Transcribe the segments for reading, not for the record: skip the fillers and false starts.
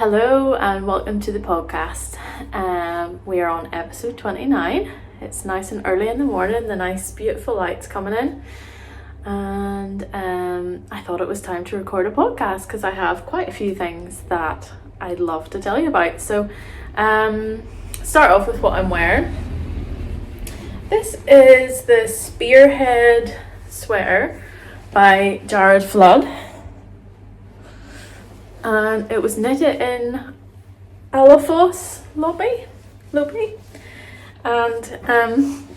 Hello and welcome to the podcast. We are on episode 29. It's nice and early in the morning, the nice beautiful light's coming in, and I thought it was time to record a podcast because I have quite a few things that I'd love to tell you about. So start off with what I'm wearing. This is the Spearhead sweater by Jarod Flood. And it was knitted in Alafos Lobby. And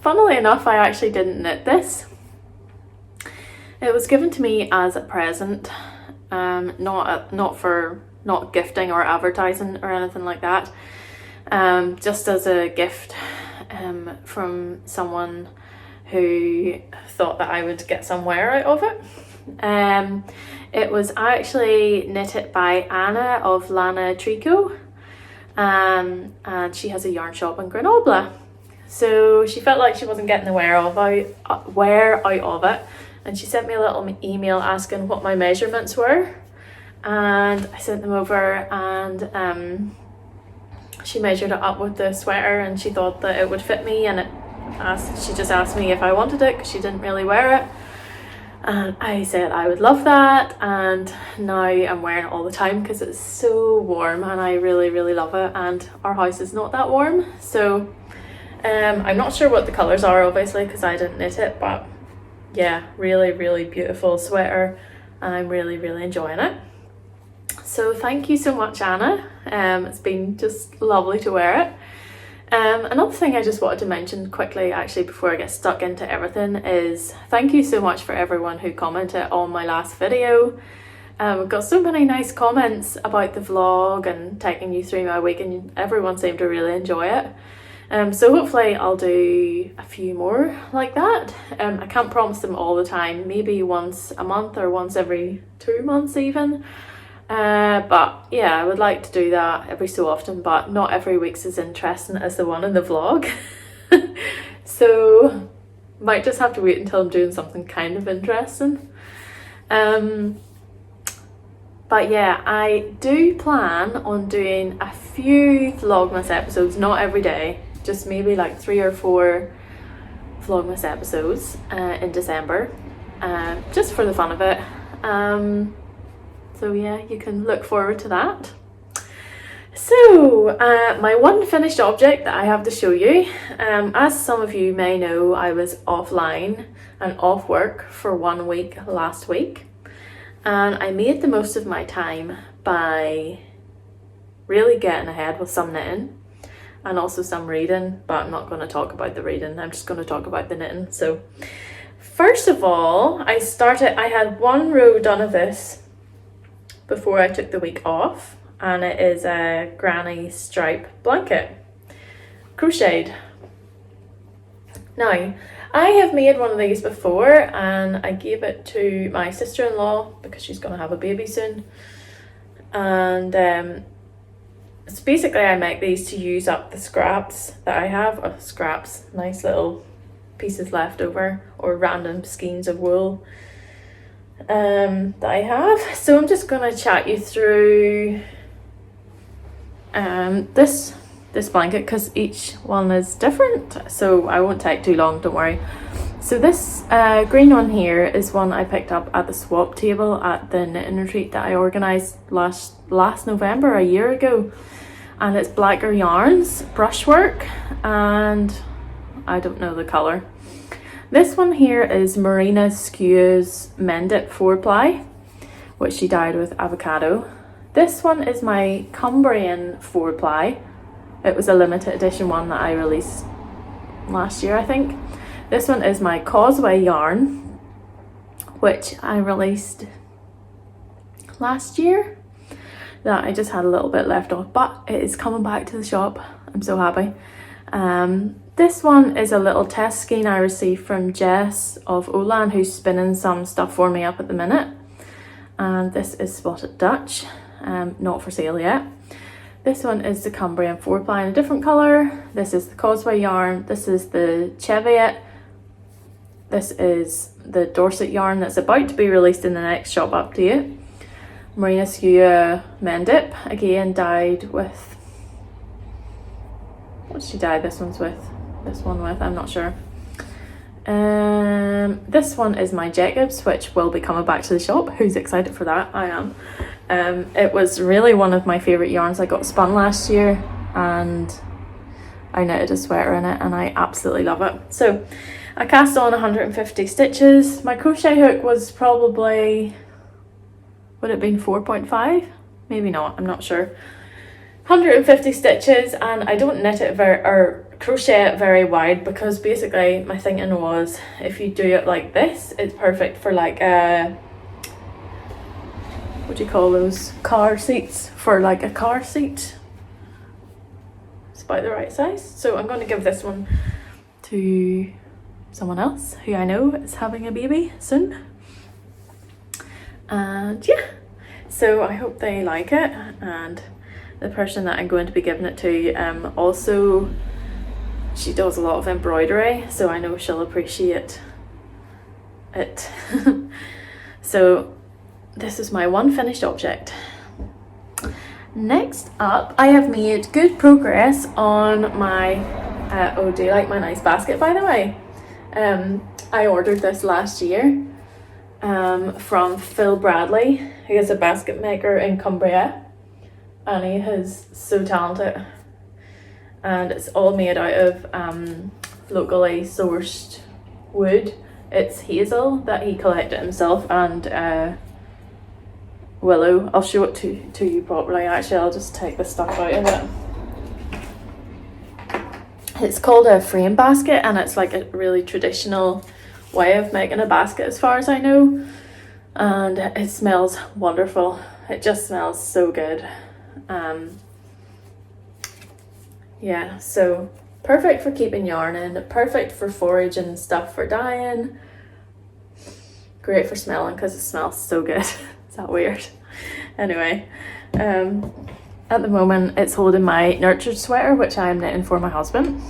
funnily enough, I actually didn't knit this. It was given to me as a present, not gifting or advertising or anything like that. Just as a gift from someone who thought that I would get some wear out of it. It was actually knitted by Anna of Lanae Tricot, and she has a yarn shop in Grenoble. So she felt like she wasn't getting the wear out of it, and she sent me a little email asking what my measurements were, and I sent them over, and she measured it up with the sweater, and she thought that it would fit me, and she just asked me if I wanted it because she didn't really wear it. And I said I would love that, and now I'm wearing it all the time because it's so warm and I really love it, and our house is not that warm. So I'm not sure what the colours are obviously because I didn't knit it, but yeah, really beautiful sweater and I'm really enjoying it. So thank you so much, Anna. It's been just lovely to wear it. Another thing I just wanted to mention quickly actually before I get stuck into everything is thank you so much for everyone who commented on my last video. We've got so many nice comments about the vlog and taking you through my week, and everyone seemed to really enjoy it. So hopefully I'll do a few more like that. I can't promise them all the time, maybe once a month or once every 2 months even. But yeah, I would like to do that every so often, but not every week's as interesting as the one in the vlog. So might just have to wait until I'm doing something kind of interesting. But yeah, I do plan on doing a few Vlogmas episodes, not every day, just maybe like 3 or 4 Vlogmas episodes in December, just for the fun of it. So yeah, you can look forward to that. So my one finished object that I have to show you, as some of you may know, I was offline and off work for 1 week last week, and I made the most of my time by really getting ahead with some knitting and also some reading, but I'm not going to talk about the reading, I'm just going to talk about the knitting. So first of all, I had 1 row done of this before I took the week off, and it is a granny stripe blanket, crocheted. Now, I have made one of these before and I gave it to my sister-in-law because she's going to have a baby soon, and so basically I make these to use up the scraps that I have, nice little pieces left over or random skeins of wool that I have. So I'm just going to chat you through this blanket because each one is different, so I won't take too long, don't worry. So this green one here is one I picked up at the swap table at the knitting retreat that I organised last November, a year ago, and it's Blacker Yarns brushwork, and I don't know the colour. This one here is Marina Skew's Mendit 4-ply, which she dyed with avocado. This one is my Cumbrian 4-ply. It was a limited edition one that I released last year, I think. This one is my Causeway yarn, which I released last year, that I just had a little bit left off, but it is coming back to the shop. I'm so happy. This one is a little test skein I received from Jess of Olan, who's spinning some stuff for me up at the minute. And this is Spotted Dutch, not for sale yet. This one is the Cumbrian 4-ply in a different colour. This is the Causeway yarn. This is the Cheviot. This is the Dorset yarn that's about to be released in the next shop update. Marina Skewer Mendip, again dyed with, what did she dye this one with? I'm not sure. This one is my Jacobs, which will be coming back to the shop. Who's excited for that? I am. It was really one of my favourite yarns. I got spun last year and I knitted a sweater in it and I absolutely love it. So I cast on 150 stitches. My crochet hook was probably, would it have been 4.5? Maybe not, I'm not sure. 150 stitches, and I don't knit it crochet it very wide, because basically my thinking was, if you do it like this, it's perfect for like a, what do you call those, car seats, for like a car seat. It's about the right size. So I'm going to give this one to someone else who I know is having a baby soon. And yeah, so I hope they like it. And the person that I'm going to be giving it to, also, she does a lot of embroidery, so I know she'll appreciate it. So this is my one finished object. Next up, I have made good progress on my, oh, do you like my nice basket, by the way? I ordered this last year from Phil Bradley, who is a basket maker in Cumbria, and he is so talented. And it's all made out of locally sourced wood. It's hazel that he collected himself, and willow. I'll show it to you properly. Actually, I'll just take the stuff out of it. It's called a frame basket, and it's like a really traditional way of making a basket as far as I know. And it smells wonderful. It just smells so good. Yeah, so perfect for keeping yarn in, perfect for foraging stuff for dyeing, great for smelling because it smells so good. Is that weird? Anyway, at the moment it's holding my nurtured sweater, which I'm knitting for my husband.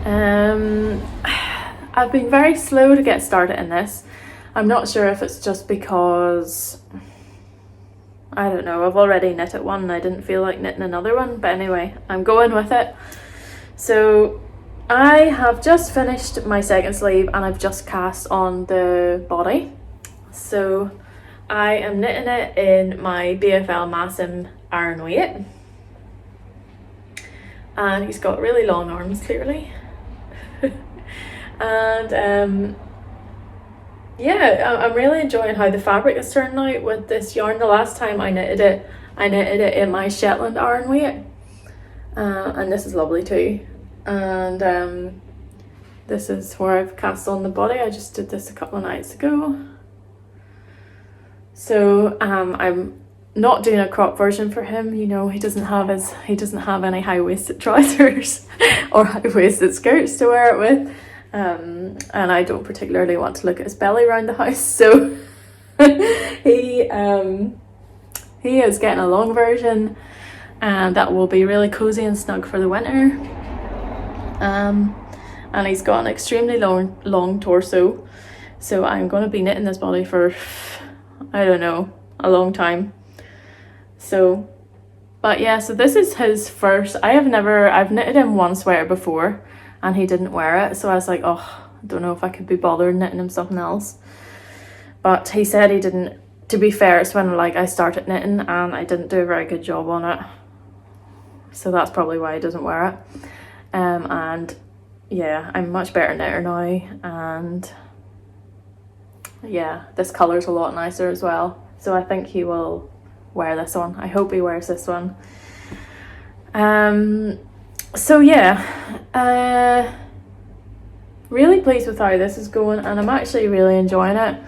I've been very slow to get started in this. I'm not sure if it's just because, I don't know, I've already knitted one and I didn't feel like knitting another one, but anyway, I'm going with it. So I have just finished my second sleeve and I've just cast on the body. So I am knitting it in my BFL Massim iron weight, and he's got really long arms clearly. And yeah, I'm really enjoying how the fabric is turning out with this yarn. The last time I knitted it in my Shetland iron weight, and this is lovely too. And this is where I've cast on the body. I just did this a couple of nights ago. So I'm not doing a crop version for him. You know, he doesn't have any high-waisted trousers or high-waisted skirts to wear it with. And I don't particularly want to look at his belly around the house, so he is getting a long version, and that will be really cozy and snug for the winter. And he's got an extremely long torso, so I'm going to be knitting this body for, I don't know, a long time. So, but yeah, so this is his first. I've knitted him one sweater before and he didn't wear it, so I was like, oh, I don't know if I could be bothered knitting him something else. But he said he didn't. To be fair, it's when I started knitting and I didn't do a very good job on it, so that's probably why he doesn't wear it. And yeah, I'm a much better knitter now, and yeah, this colour's a lot nicer as well, so I think he will wear this one. I hope he wears this one. So yeah, really pleased with how this is going, and I'm actually really enjoying it.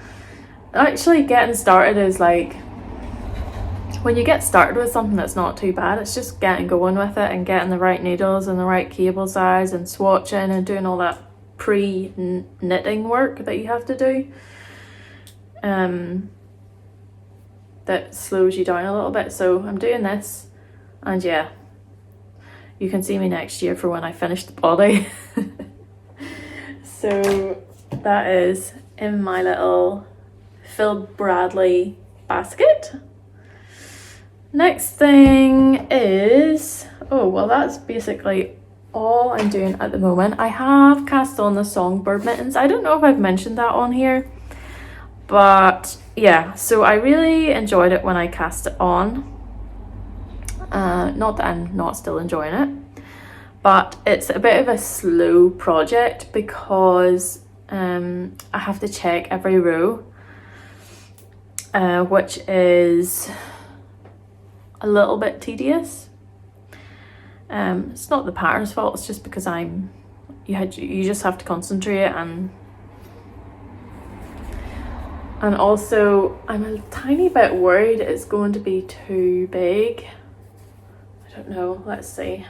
Actually getting started is like, when you get started with something that's not too bad, it's just getting going with it and getting the right needles and the right cable size and swatching and doing all that pre-knitting work that you have to do. That slows you down a little bit. So I'm doing this, and yeah, you can see me next year for when I finish the body. So that is in my little Phil Bradley basket. Next thing is, oh well, that's basically all I'm doing at the moment. I have cast on the Songbird mittens. I don't know if I've mentioned that on here, but yeah, so I really enjoyed it when I cast it on. Not that I'm not still enjoying it, but it's a bit of a slow project because I have to check every row, which is a little bit tedious. It's not the pattern's fault, it's just because you just have to concentrate, and also I'm a tiny bit worried it's going to be too big. I don't know, let's see.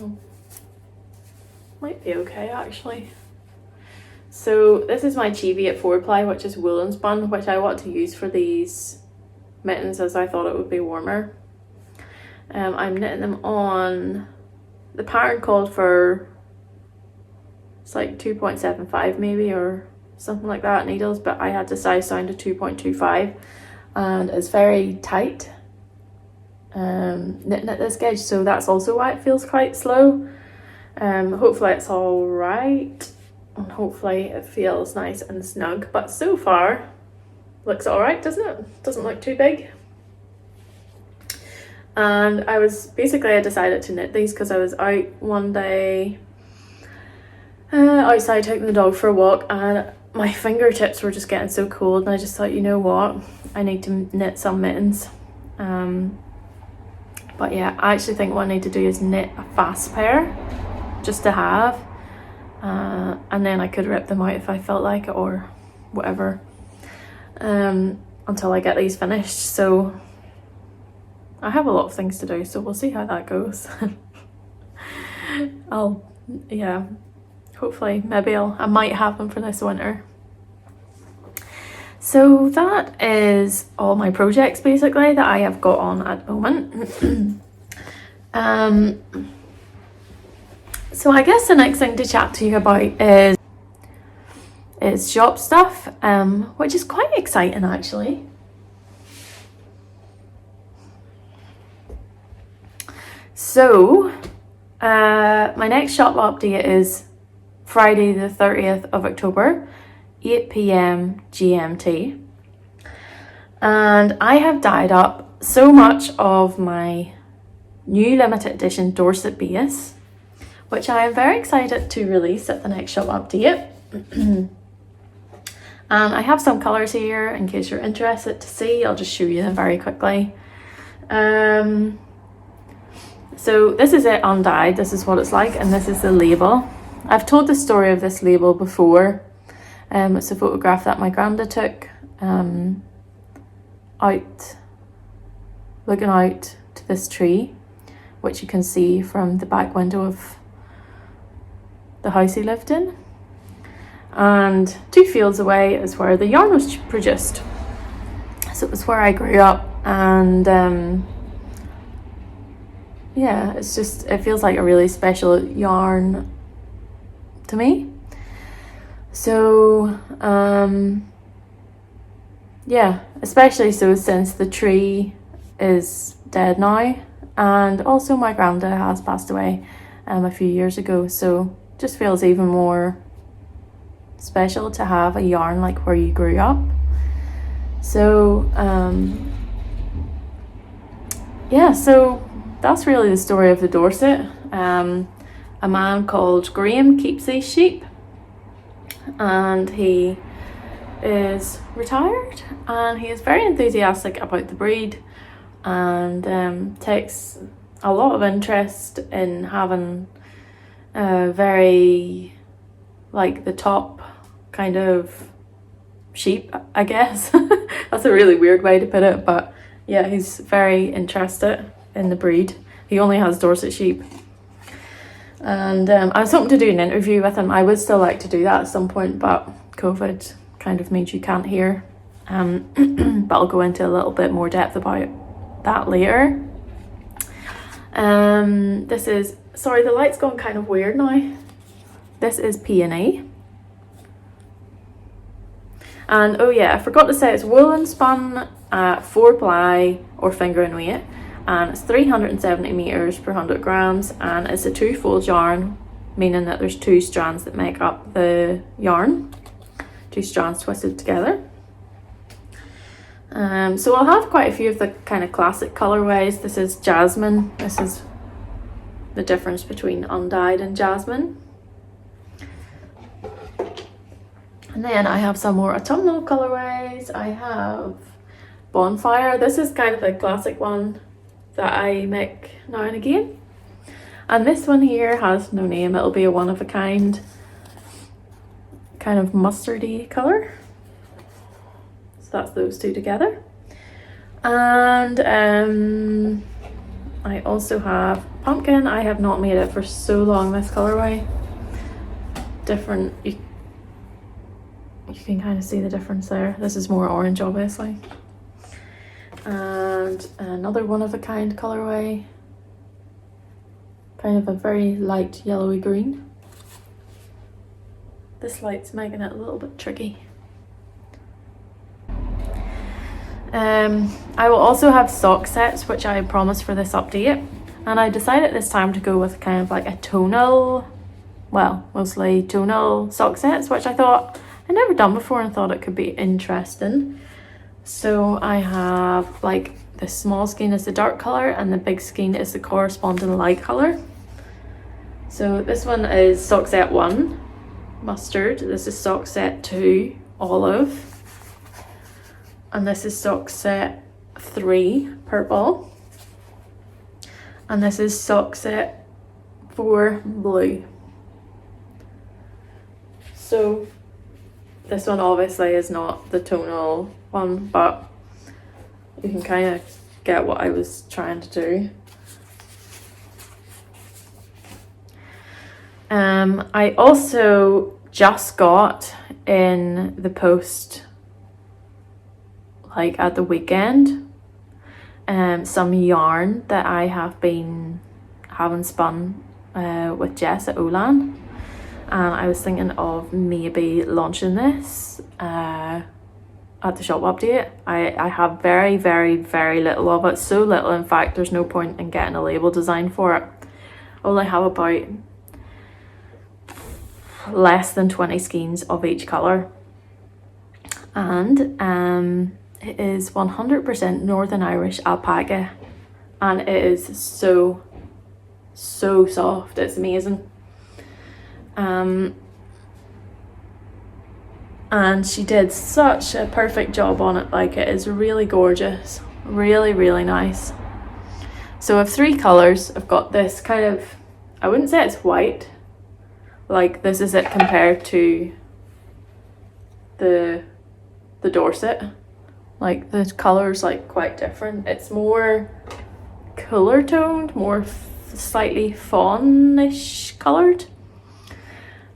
Oh, might be okay actually. So this is my chibi at 4-ply, which is woolen spun, which I want to use for these mittens as I thought it would be warmer. I'm knitting them on, the pattern called for, it's like 2.75 maybe or something like that needles, but I had to size down to 2.25 and it's very tight knitting at this gauge, so that's also why it feels quite slow. Hopefully it's all right and hopefully it feels nice and snug, but so far looks all right, doesn't it? Doesn't look too big. And I decided to knit these because I was out one day outside taking the dog for a walk and my fingertips were just getting so cold, and I just thought, you know what, I need to knit some mittens. But yeah, I actually think what I need to do is knit a fast pair just to have, and then I could rip them out if I felt like it or whatever, until I get these finished. So I have a lot of things to do, so we'll see how that goes. Yeah, hopefully maybe I might have them for this winter. So that is all my projects basically that I have got on at the moment. So I guess the next thing to chat to you about is shop stuff, which is quite exciting actually. So my next shop update is Friday the 30th of October, 8 p.m. GMT, and I have dyed up so much of my new limited edition Dorset base, which I am very excited to release at the next shop update. And I have some colours here in case you're interested to see. I'll just show you them very quickly. So this is it undyed, this is what it's like, and this is the label. I've told the story of this label before. It's a photograph that my granda took looking out to this tree, which you can see from the back window of the house he lived in. And 2 fields away is where the yarn was produced. So it was where I grew up, and yeah, it feels like a really special yarn to me. So yeah, especially so since the tree is dead now, and also my granda has passed away a few years ago, so just feels even more special to have a yarn like where you grew up. So yeah, so that's really the story of the Dorset. A man called Graham keeps these sheep, and he is retired, and he is very enthusiastic about the breed, and takes a lot of interest in having very, like, the top kind of sheep, I guess. That's a really weird way to put it, but yeah, he's very interested in the breed. He only has Dorset sheep, and I was hoping to do an interview with him. I would still like to do that at some point, but COVID kind of means you can't hear. But I'll go into a little bit more depth about that later. This is, sorry, the light's gone kind of weird now. This is Peony. And oh yeah, I forgot to say it's woolen spun 4-ply or finger and weight, and it's 370 meters per 100 grams, and it's a 2-fold yarn, meaning that there's 2 strands that make up the yarn, 2 strands twisted together. So I'll have quite a few of the kind of classic colorways. This is jasmine. This is the difference between undyed and jasmine. And then I have some more autumnal colorways. I have bonfire. This is kind of a classic one that I make now and again. And this one here has no name. It'll be a one-of-a-kind kind of mustardy color. So that's those 2 together. And I also have pumpkin. I have not made it for so long, this colorway. Different, you can kind of see the difference there. This is more orange, obviously. And another one-of-a-kind colorway. Kind of a very light yellowy green. This light's making it a little bit tricky. I will also have sock sets, which I promised for this update, and I decided this time to go with kind of like a tonal, well, mostly tonal sock sets, which I thought I'd never done before and thought it could be interesting. So I have like the small skein is the dark color and the big skein is the corresponding light color. So this one is sock set 1, mustard. This is sock set 2, olive. And this is sock set 3, purple. And this is sock set 4, blue. So this one obviously is not the tonal one, but you can kind of get what I was trying to do. I also just got in the post, like at the weekend, some yarn that I have been having spun with Jess at Olan, and I was thinking of maybe launching this at the shop update. I have very little of it, so little in fact there's no point in getting a label designed for it. I only have about less than 20 skeins of each colour, and it is 100% Northern Irish alpaca, and it is so soft. It's amazing. And she did such a perfect job on it. Like, it is really gorgeous, really nice. So I have 3 colours. I've got this kind of, I wouldn't say it's white, like this is it compared to the Dorset. Like the colour's like quite different. It's more cooler toned, more slightly fawn-ish coloured,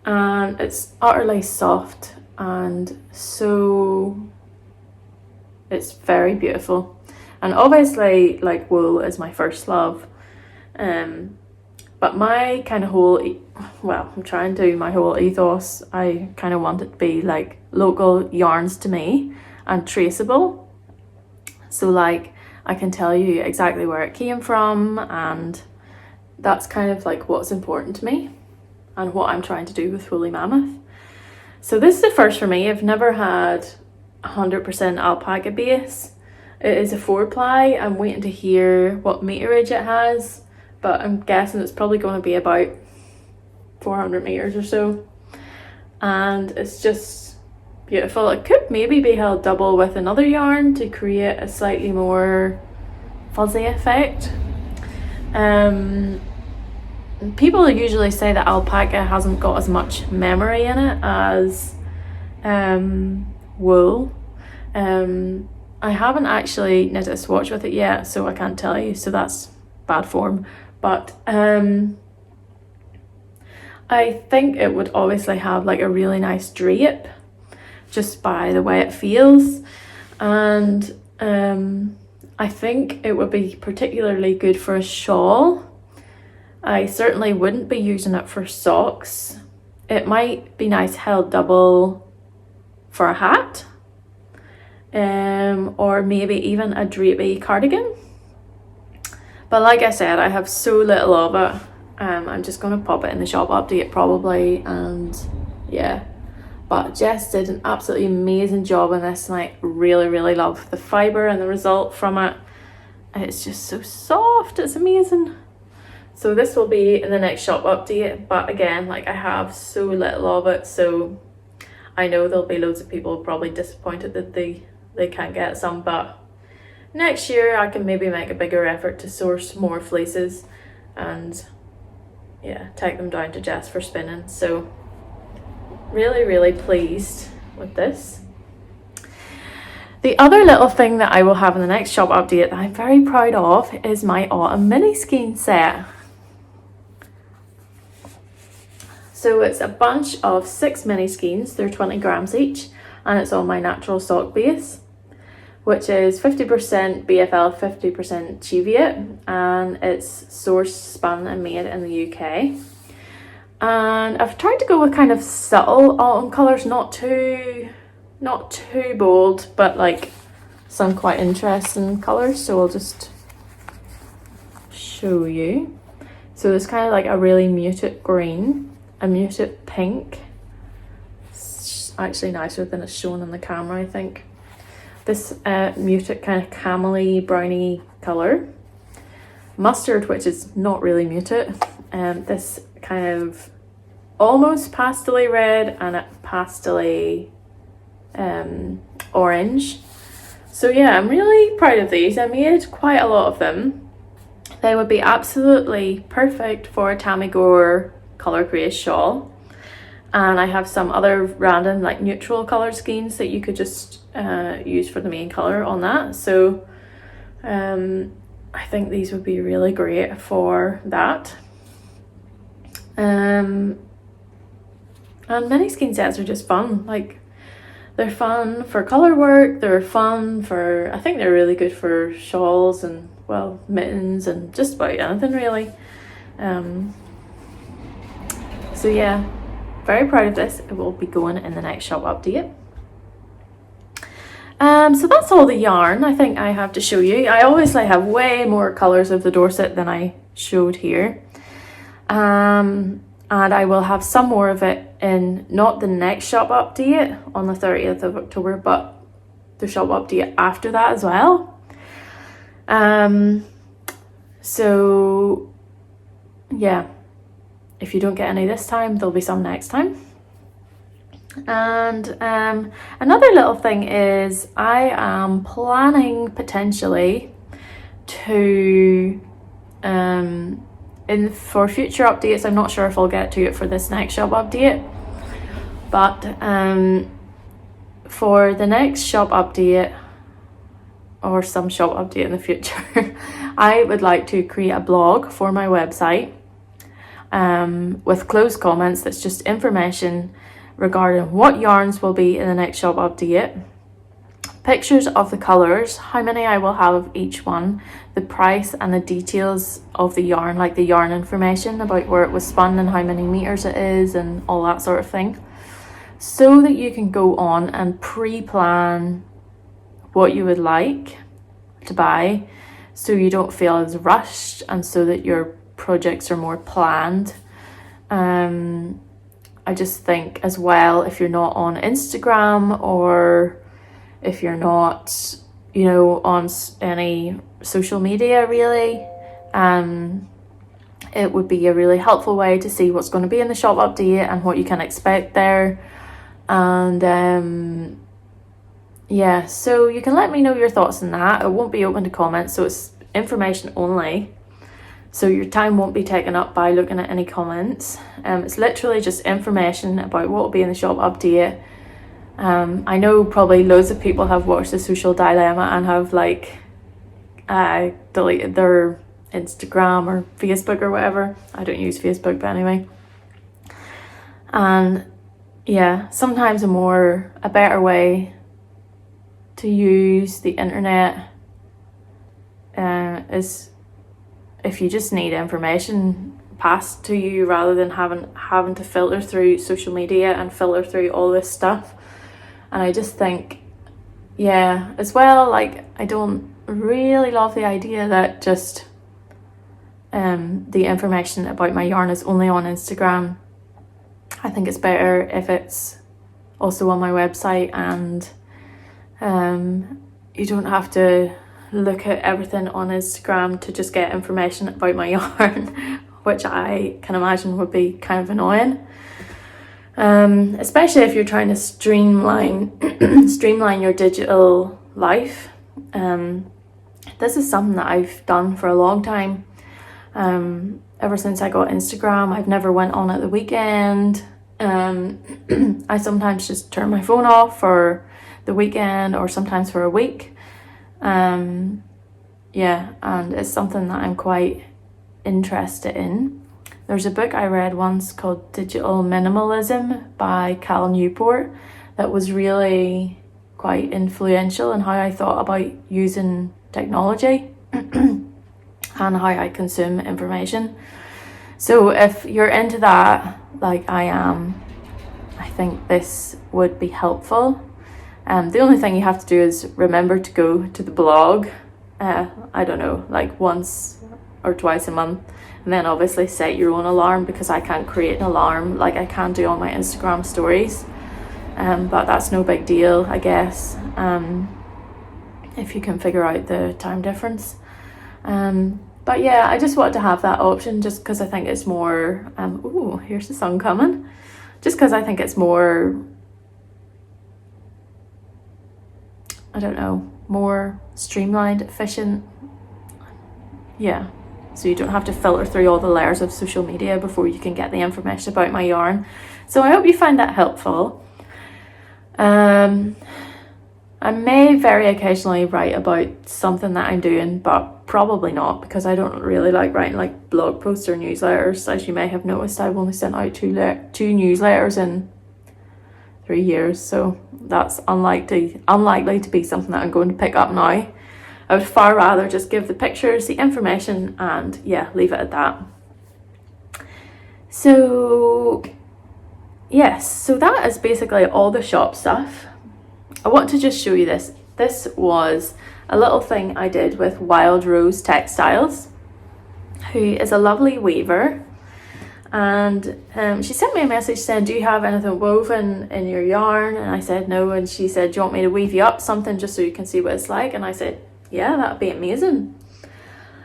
and it's utterly soft, and so it's very beautiful. And obviously like wool is my first love, but my kind of whole I'm trying to do my whole ethos. I kind of want it to be like local yarns to me and traceable, so like I can tell you exactly where it came from, and that's kind of like what's important to me and what I'm trying to do with Woolly Mammoth. So this is the first for me. I've never had 100% alpaca base. It is a 4-ply. I'm waiting to hear what meterage it has, but I'm guessing it's probably going to be about 400 meters or so, and it's just beautiful. It could maybe be held double with another yarn to create a slightly more fuzzy effect. People usually say that alpaca hasn't got as much memory in it as wool. I haven't actually knit a swatch with it yet, so I can't tell you, so that's bad form. But I think it would obviously have like a really nice drape just by the way it feels, and I think it would be particularly good for a shawl. I certainly wouldn't be using it for socks. It might be nice held double for a hat, or maybe even a drapey cardigan. But like I said, I have so little of it. I'm just going to pop it in the shop update probably, and yeah. But Jess did an absolutely amazing job on this, and I really love the fibre and the result from it. It's just so soft, it's amazing. So this will be in the next shop update, but again, like I have so little of it, so I know there'll be loads of people probably disappointed that they can't get some, but next year I can maybe make a bigger effort to source more fleeces and yeah, take them down to Jess for spinning. So really pleased with this. The other little thing that I will have in the next shop update that I'm very proud of is my autumn mini skein set. So it's a bunch of 6 mini skeins, they're 20 grams each, and it's on my natural sock base, which is 50% BFL, 50% Cheviot, and it's sourced, spun and made in the UK. And I've tried to go with kind of subtle autumn colours, not too bold, but like some quite interesting colours, so I'll just show you. So it's kind of like a really muted green, a muted pink. It's actually nicer than it's shown on the camera, I think. This muted kind of camely browny colour. Mustard, which is not really muted. This kind of almost pastel-y red and a pastel-y orange. So yeah, I'm really proud of these. I made quite a lot of them. They would be absolutely perfect for a Tammy Gore colour craze shawl. And I have some other random like neutral colour skeins that you could just use for the main colour on that. So I think these would be really great for that. And mini skein sets are just fun. Like, they're fun for colour work, they're fun for, I think they're really good for shawls and, well, mittens and just about anything really. So yeah, very proud of this. It will be going in the next shop update. So that's all the yarn I think I have to show you. I obviously have way more colours of the Dorset than I showed here. And I will have some more of it in not the next shop update on the 30th of October, but the shop update after that as well. So yeah, if you don't get any this time, there'll be some next time. And another little thing is I am planning potentially to for future updates. I'm not sure if I'll get to it for this next shop update, but for the next shop update or some shop update in the future, I would like to create a blog for my website with closed comments that's just information regarding what yarns will be in the next shop update, pictures of the colours, how many I will have of each one, the price and the details of the yarn, like the yarn information about where it was spun and how many meters it is and all that sort of thing, so that you can go on and pre-plan what you would like to buy, so you don't feel as rushed and so that your projects are more planned. I just think as well, if you're not on Instagram or if you're not, you know, on any social media really, it would be a really helpful way to see what's going to be in the shop update and what you can expect there. And yeah, so you can let me know your thoughts on that. It won't be open to comments, so it's information only. So your time won't be taken up by looking at any comments. It's literally just information about what will be in the shop update. I know probably loads of people have watched The Social Dilemma and have like deleted their Instagram or Facebook or whatever. I don't use Facebook, but anyway. And yeah, sometimes a better way to use the internet is if you just need information passed to you rather than having to filter through social media and filter through all this stuff. And I just think yeah, as well, like, I don't really love the idea that just the information about my yarn is only on Instagram. I think it's better if it's also on my website, and you don't have to look at everything on Instagram to just get information about my yarn, which I can imagine would be kind of annoying. Especially if you're trying to streamline your digital life. This is something that I've done for a long time. Ever since I got Instagram, I've never went on at the weekend. I sometimes just turn my phone off for the weekend, or sometimes for a week. Yeah, and it's something that I'm quite interested in. There's a book I read once called Digital Minimalism by Newport that was really quite influential in how I thought about using technology and how I consume information. So if you're into that, like I am, I think this would be helpful. The only thing you have to do is remember to go to the blog, I don't know, like once or twice a month, and then obviously set your own alarm, because I can't create an alarm like I can do on my Instagram stories. But that's no big deal, I guess, if you can figure out the time difference. But yeah, I just wanted to have that option just because I think it's more, ooh, here's the sun coming. Just because I think it's more, I don't know, more streamlined, efficient. Yeah, so you don't have to filter through all the layers of social media before you can get the information about my yarn. So I hope you find that helpful. I may very occasionally write about something that I'm doing, but probably not, because I don't really like writing like blog posts or newsletters. As you may have noticed, I've only sent out two newsletters in 3 years, so that's unlikely to be something that I'm going to pick up now. I would far rather just give the pictures, the information, and yeah, leave it at that. So yes, so that is basically all the shop stuff. I want to just show you this. This was a little thing I did with Wild Rose Textiles, who is a lovely weaver. And she sent me a message saying, do you have anything woven in your yarn? And I said no. And she said, do you want me to weave you up something just so you can see what it's like? And I said, yeah, that'd be amazing.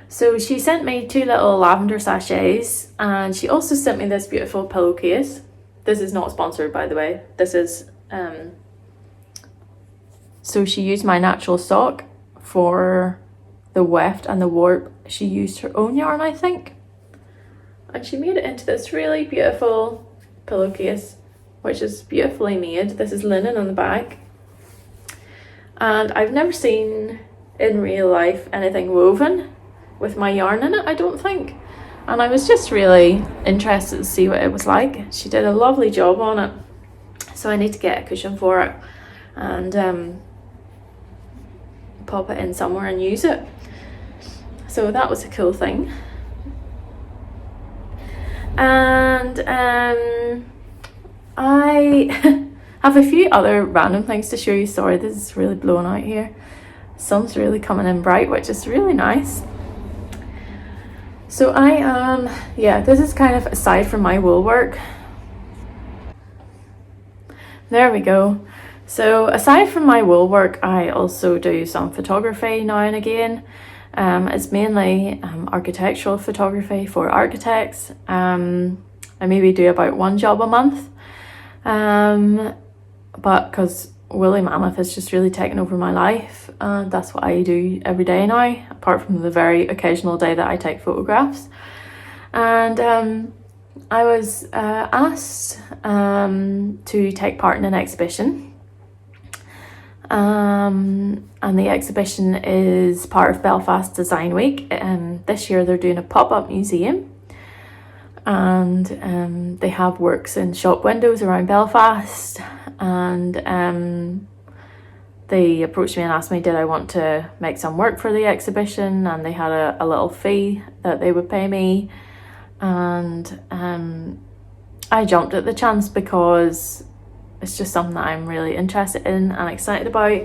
So she sent me 2 little lavender sachets, and she also sent me this beautiful pillowcase. This is not sponsored, by the way. This is so she used my natural sock for the weft and the warp. She used her own yarn, I think, and she made it into this really beautiful pillowcase, which is beautifully made. This is linen on the back, and I've never seen in real life anything woven with my yarn in it, I don't think, and I was just really interested to see what it was like. She did a lovely job on it, so I need to get a cushion for it and pop it in somewhere and use it. So that was a cool thing. And I have a few other random things to show you. Sorry, this is really blowing out here. Sun's really coming in bright, which is really nice. So I am, this is kind of aside from my wool work. There we go. So aside from my wool work, I also do some photography now and again. It's mainly architectural photography for architects. I maybe do about 1 job a month. But because Woolly Mammoth has just really taken over my life, and that's what I do every day now, apart from the very occasional day that I take photographs. And I was asked to take part in an exhibition. And the exhibition is part of Belfast Design Week, and this year they're doing a pop-up museum, and they have works in shop windows around Belfast, and they approached me and asked me did I want to make some work for the exhibition, and they had a little fee that they would pay me, and I jumped at the chance because it's just something that I'm really interested in and excited about.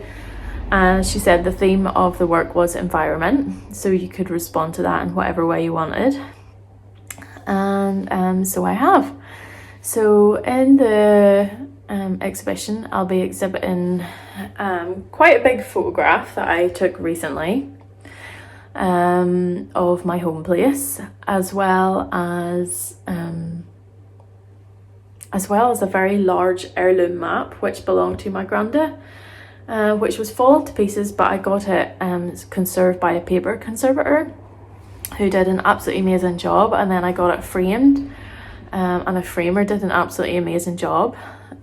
And she said the theme of the work was environment, so you could respond to that in whatever way you wanted. And so I have. So in the exhibition, I'll be exhibiting quite a big photograph that I took recently of my home place, as well as a very large heirloom map which belonged to my granda, which was falling to pieces, but I got it conserved by a paper conservator who did an absolutely amazing job, and then I got it framed, and a framer did an absolutely amazing job,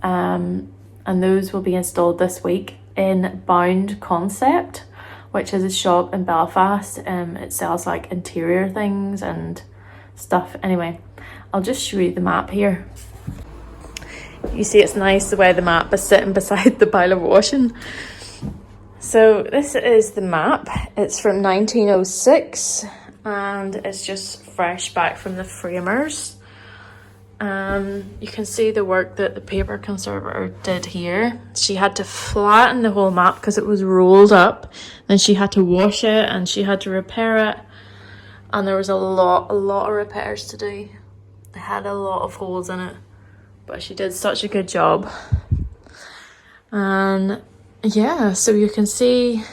and those will be installed this week in Bound Concept, which is a shop in Belfast. It sells like interior things and stuff. Anyway, I'll just show you the map here. You see, it's nice the way the map is sitting beside the pile of washing. So this is the map. It's from 1906 and it's just fresh back from the framers. You can see the work that the paper conservator did here. She had to flatten the whole map because it was rolled up. Then she had to wash it and she had to repair it. And there was a lot of repairs to do. It had a lot of holes in it. But she did such a good job. And yeah, so you can see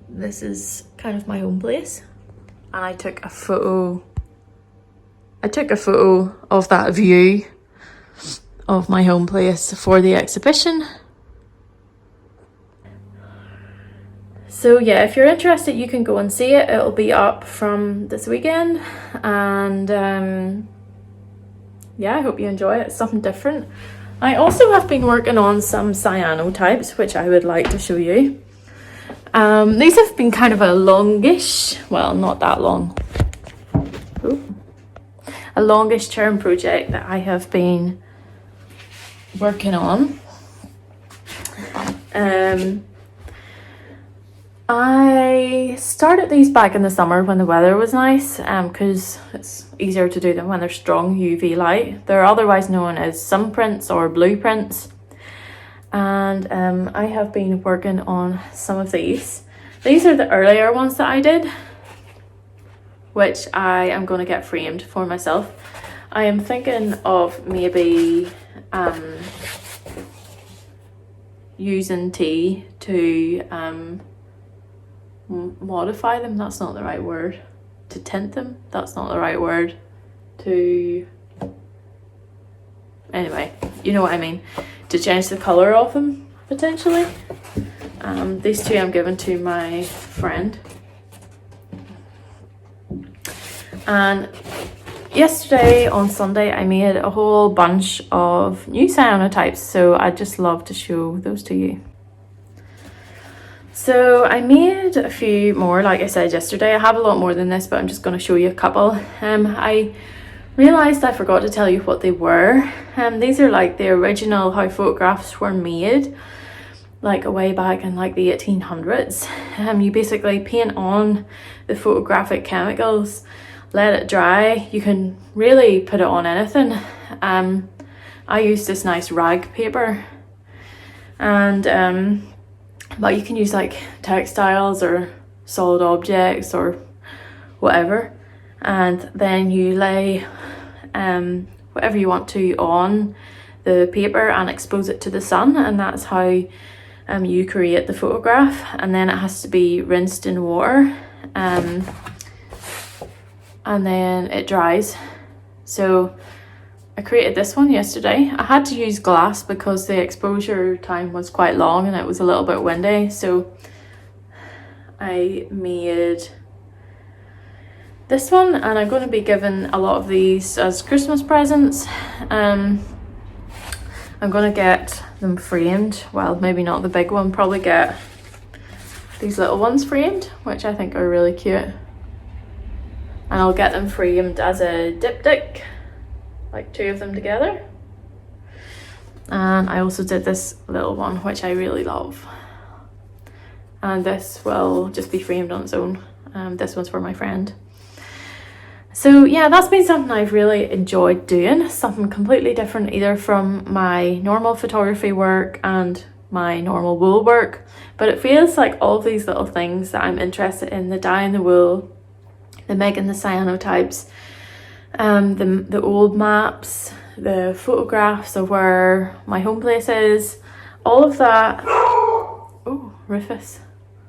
this is kind of my home place. And I took a photo of that view of my home place for the exhibition. So yeah, if you're interested, you can go and see it. It'll be up from this weekend, and yeah, I hope you enjoy it. It's something different. I also have been working on some cyanotypes, which I would like to show you. These have been kind of a longish, well, not that long, a longish term project that I have been working on. I started these back in the summer when the weather was nice, because it's easier to do them when there's strong UV light. They're otherwise known as sun prints or blueprints. And I have been working on some of these. These are the earlier ones that I did, which I am going to get framed for myself. I am thinking of maybe using tea to modify them. That's not the right word. To tint them. That's not the right word. To... Anyway, you know what I mean. To change the colour of them, potentially. These two I'm giving to my friend. And yesterday, on Sunday, I made a whole bunch of new cyanotypes, so I'd just love to show those to you. So I made a few more, like I said yesterday. I have a lot more than this, but I'm just going to show you a couple. I realised I forgot to tell you what they were. These are like the original how photographs were made, like way back in like the 1800s. You basically paint on the photographic chemicals, let it dry. You can really put it on anything. I used this nice rag paper, and but you can use like textiles or solid objects or whatever, and then you lay whatever you want to on the paper and expose it to the sun, and that's how you create the photograph. And then it has to be rinsed in water, and then it dries. So I created this one yesterday. I had to use glass because the exposure time was quite long and it was a little bit windy, so I made this one, and I'm going to be giving a lot of these as Christmas presents. I'm going to get them framed. Well, maybe not the big one, probably get these little ones framed, which I think are really cute. And I'll get them framed as a diptych, like two of them together. And I also did this little one, which I really love. And this will just be framed on its own. This one's for my friend. So yeah, that's been something I've really enjoyed doing, something completely different either from my normal photography work and my normal wool work, but it feels like all of these little things that I'm interested in, the dyeing the wool, the making the cyanotypes, the old maps, the photographs of where my home place is, all of that. Oh, Rufus.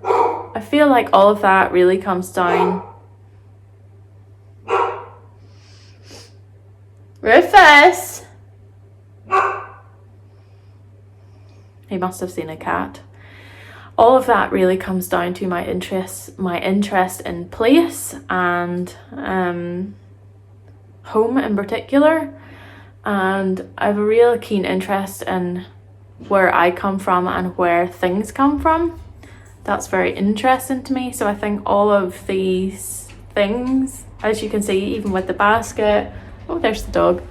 I feel like all of that really comes down. Rufus! He must have seen a cat. All of that really comes down to my interest in place and home in particular. And I have a real keen interest in where I come from and where things come from. That's very interesting to me. So I think all of these things, as you can see, even with the basket, oh, there's the dog,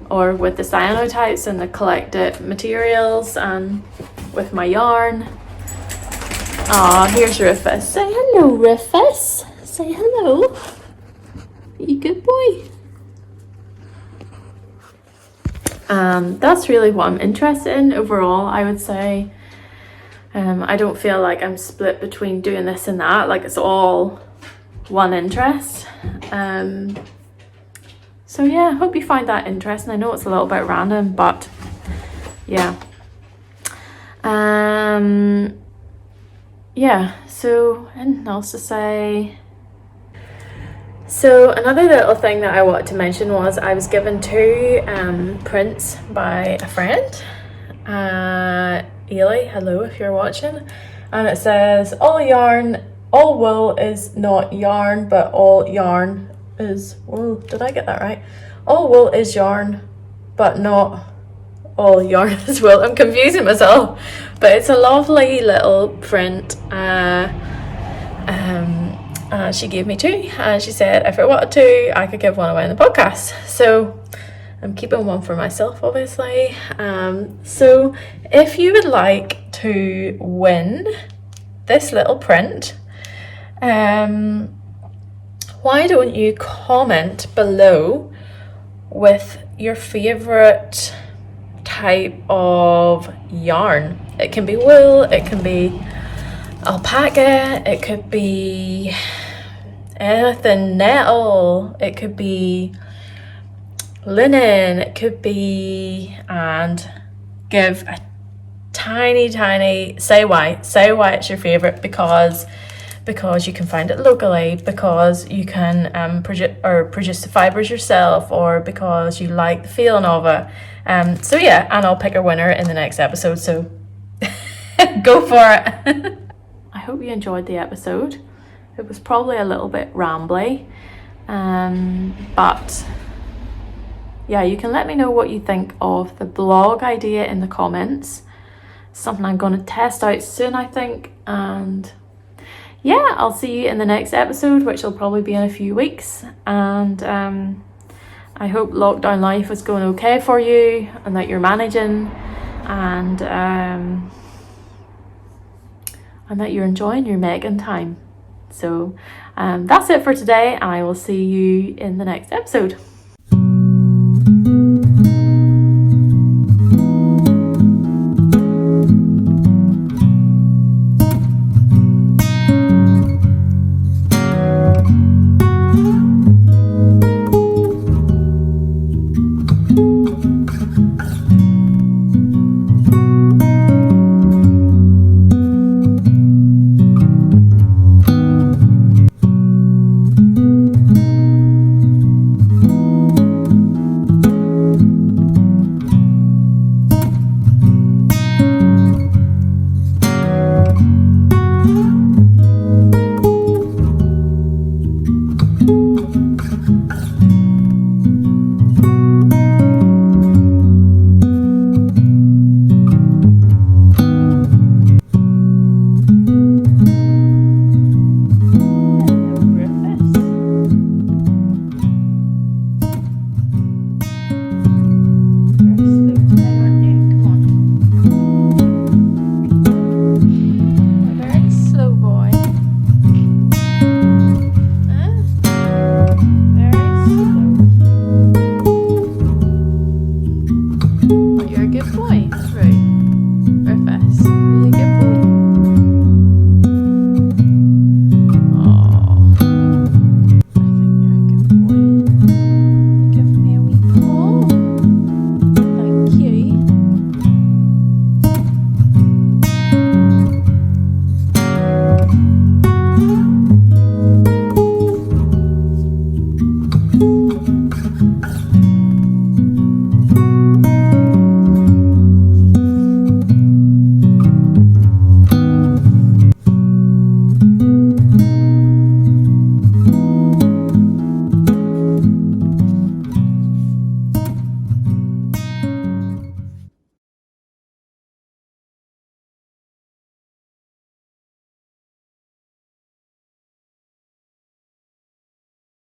or with the cyanotypes and the collected materials, and with my yarn. Ah, here's Rufus. Say hello, Rufus. Say hello. You good boy. That's really what I'm interested in overall, I would say. I don't feel like I'm split between doing this and that, like it's all one interest. So yeah, I hope you find that interesting. I know it's a little bit random, but yeah. Yeah, so anything else to say? So another little thing that I wanted to mention was I was given 2 prints by a friend. Eli, hello if you're watching. And it says, all wool is not yarn, but all yarn is wool. Did I get that right? All wool is yarn, but not all yarn is wool. I'm confusing myself, but it's a lovely little print. She gave me 2, and she said if I wanted to, I could give one away in the podcast. So I'm keeping one for myself, obviously. So if you would like to win this little print, why don't you comment below with your favourite type of yarn? It can be wool, it can be alpaca, it could be anything nettle, it could be linen, it could be, and give a tiny say why it's your favorite, because you can find it locally, because you can produce the fibers yourself, or because you like the feeling of it. So yeah, and I'll pick a winner in the next episode, so go for it. I hope you enjoyed the episode. It was probably a little bit rambly, but yeah, you can let me know what you think of the blog idea in the comments. Something I'm going to test out soon, I think. And yeah, I'll see you in the next episode, which will probably be in a few weeks. And I hope lockdown life is going okay for you, and that you're managing, and that you're enjoying your making time. So that's it for today, and I will see you in the next episode.